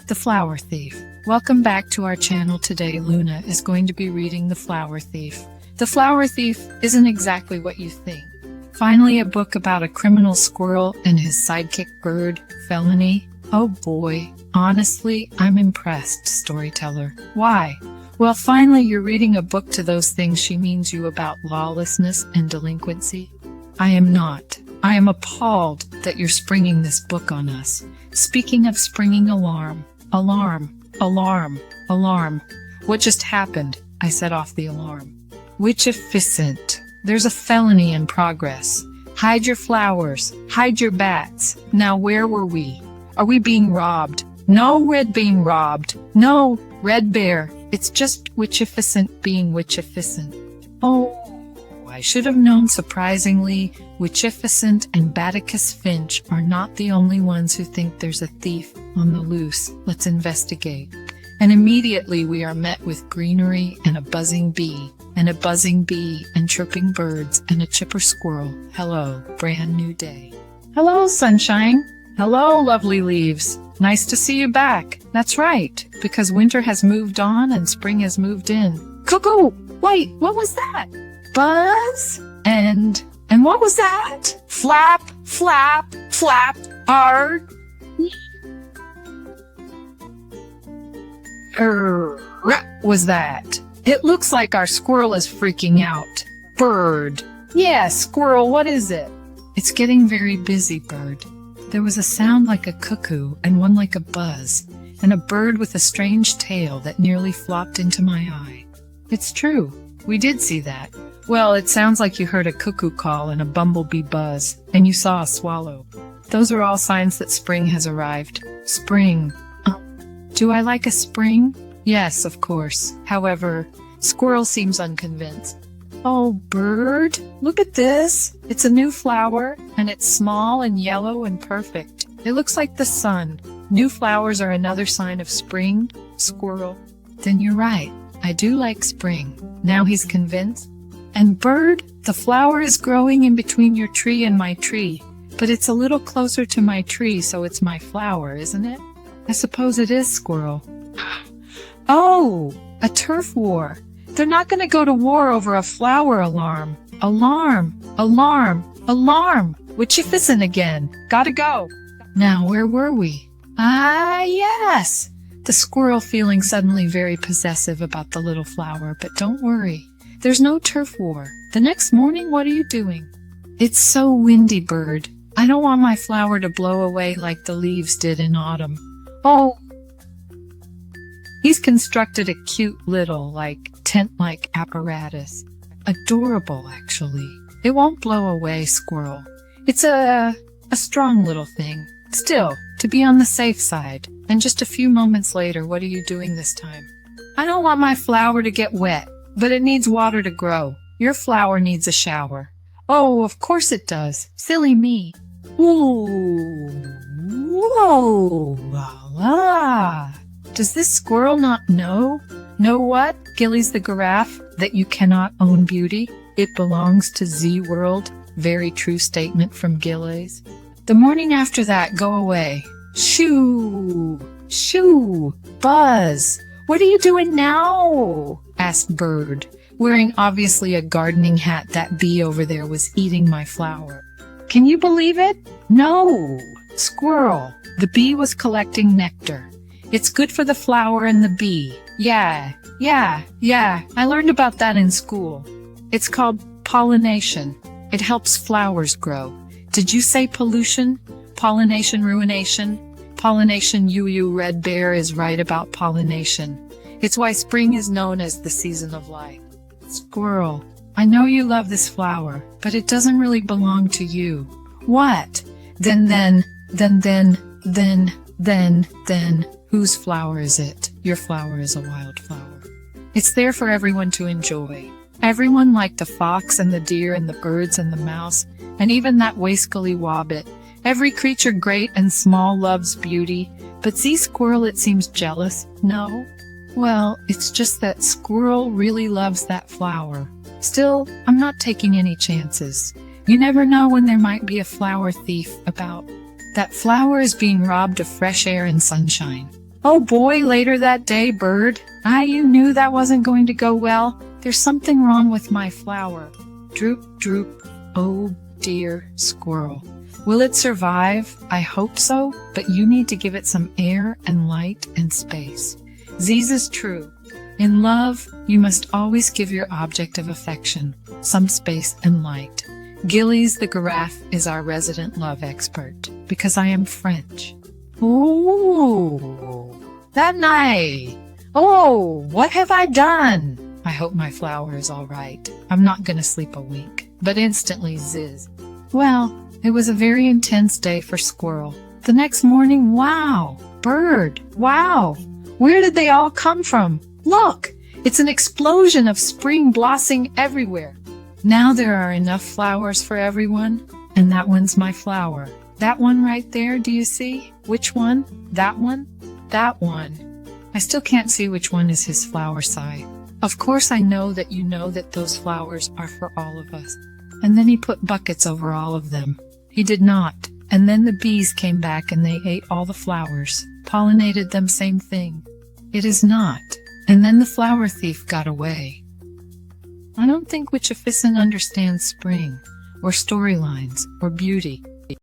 The Flower Thief. Welcome back to our channel. Today Luna is going to be reading The Flower Thief. The Flower Thief isn't exactly what you think. Finally, a book about a criminal squirrel and his sidekick bird, Felony. Oh boy, honestly, I'm impressed, storyteller. Why? Well, finally you're reading a book to those things she means you about lawlessness and delinquency. I am not. I am appalled that you're springing this book on us. Speaking of springing alarm. Alarm. What just happened? I set off the alarm. Witchificent. There's a felony in progress. Hide your flowers. Hide your bats. Now where were we? Are we being robbed? No, Red being robbed. No, Red Bear. It's just Witchificent being Witchificent. Oh, I should have known. Surprisingly, Witchificent and Batticus Finch are not the only ones who think there's a thief on the loose. Let's investigate. And immediately we are met with greenery and a buzzing bee, and chirping birds, and a chipper squirrel. Hello, brand new day. Hello, sunshine. Hello, lovely leaves. Nice to see you back. That's right, because winter has moved on and spring has moved in. Cuckoo! Wait, what was that? Buzz? And what was that? Flap, hard. What was that? It looks like our squirrel is freaking out. Bird. Yeah, squirrel, what is it? It's getting very busy, bird. There was a sound like a cuckoo and one like a buzz, and a bird with a strange tail that nearly flopped into my eye. It's true. We did see that. Well, it sounds like you heard a cuckoo call and a bumblebee buzz, and you saw a swallow. Those are all signs that spring has arrived. Spring. Do I like a spring? Yes, of course. However, squirrel seems unconvinced. Oh, bird, look at this. It's a new flower, and it's small and yellow and perfect. It looks like the sun. New flowers are another sign of spring, squirrel. Then you're right. I do like spring. Now he's convinced. And bird, the flower is growing in between your tree and my tree, but it's a little closer to my tree, so it's my flower, isn't it? I suppose it is, squirrel. Oh, a turf war. They're not going to go to war over a flower alarm. Alarm. Witchificent again. Gotta go. Now, where were we? Ah, yes. The squirrel feeling suddenly very possessive about the little flower, but don't worry. There's no turf war. The next morning, what are you doing? It's so windy, bird. I don't want my flower to blow away like the leaves did in autumn. Oh. He's constructed a cute little, tent-like apparatus. Adorable, actually. It won't blow away, squirrel. It's a strong little thing. Still, to be on the safe side. And just a few moments later, what are you doing this time? I don't want my flower to get wet, but it needs water to grow. Your flower needs a shower. Oh, of course it does. Silly me. Ooh. Whoa. La la. Does this squirrel not know? Know what, Gillies the giraffe? That you cannot own beauty? It belongs to Z World. Very true statement from Gillies. The morning after that, go away. Shoo! Shoo! Buzz! What are you doing now? Asked Bird, wearing obviously a gardening hat. That bee over there was eating my flower. Can you believe it? No! Squirrel. The bee was collecting nectar. It's good for the flower and the bee. Yeah. I learned about that in school. It's called pollination. It helps flowers grow. Did you say pollution? Pollination, ruination? Pollination, you Red Bear is right about pollination. It's why spring is known as the season of life. Squirrel, I know you love this flower, but it doesn't really belong to you. What? Then, whose flower is it? Your flower is a wildflower. It's there for everyone to enjoy. Everyone like the fox and the deer and the birds and the mouse, and even that wascally wobbit. Every creature great and small loves beauty, but see squirrel, it seems jealous. No? Well, it's just that squirrel really loves that flower. Still, I'm not taking any chances. You never know when there might be a flower thief about. That flower is being robbed of fresh air and sunshine. Oh boy, later that day, Bird. You knew that wasn't going to go well. There's something wrong with my flower. Droop, droop. Oh dear, Squirrel. Will it survive? I hope so, but you need to give it some air and light and space. Z's is true. In love, you must always give your object of affection some space and light. Gillies the giraffe is our resident love expert, because I am French. Ooh, that night. Oh, what have I done? I hope my flower is all right. I'm not going to sleep a wink. But instantly Ziz. Well, it was a very intense day for Squirrel. The next morning, wow, Bird, wow. Where did they all come from? Look, it's an explosion of spring blossoming everywhere. Now there are enough flowers for everyone, and that one's my flower. That one right there, do you see? Which one? That one? That one. I still can't see which one is his flower, Sigh. Of course I know that you know that those flowers are for all of us. And then he put buckets over all of them. He did not. And then the bees came back and they ate all the flowers, pollinated them, same thing. It is not. And then the flower thief got away. I don't think Witcheficent understands spring, or storylines, or beauty.